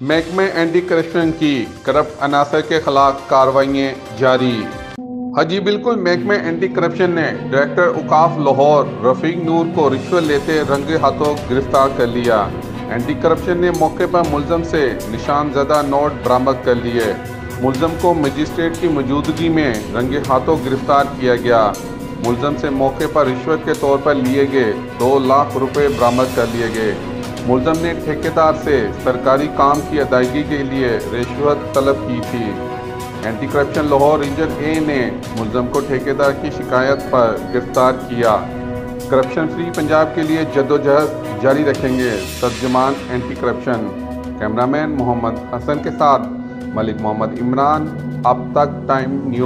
महकमे anti corruption की corrupt अनासर के खिलाफ कार्रवाइयाँ जारी। हाजी बिल्कुल, महकमे एंटी करप्शन ने डायरेक्टर औकाफ लाहौर रफीक नूर को रिश्वत लेते रंगे हाथों गिरफ्तार कर लिया। एंटी करप्शन ने मौके पर मुलजम से निशान ज़दा नोट बरामद कर लिए। मुलजम को मजिस्ट्रेट की मौजूदगी में रंगे हाथों गिरफ्तार किया गया। मुलजम से मौके पर रिश्वत के तौर पर लिए गए 2 लाख रुपए बरामद कर लिए गए। मुलजम ने ठेकेदार से सरकारी काम की अदायगी के लिए रिश्वत तलब की थी। एंटी करप्शन लाहौर रीजन ए ने मुलजम को ठेकेदार की शिकायत पर गिरफ्तार किया। करप्शन फ्री पंजाब के लिए जद्दोजहद जारी रखेंगे तर्जुमान anti corruption. Cameraman Mohammad Hasan के साथ मलिक मोहम्मद इमरान, अब तक टाइम न्यूज़।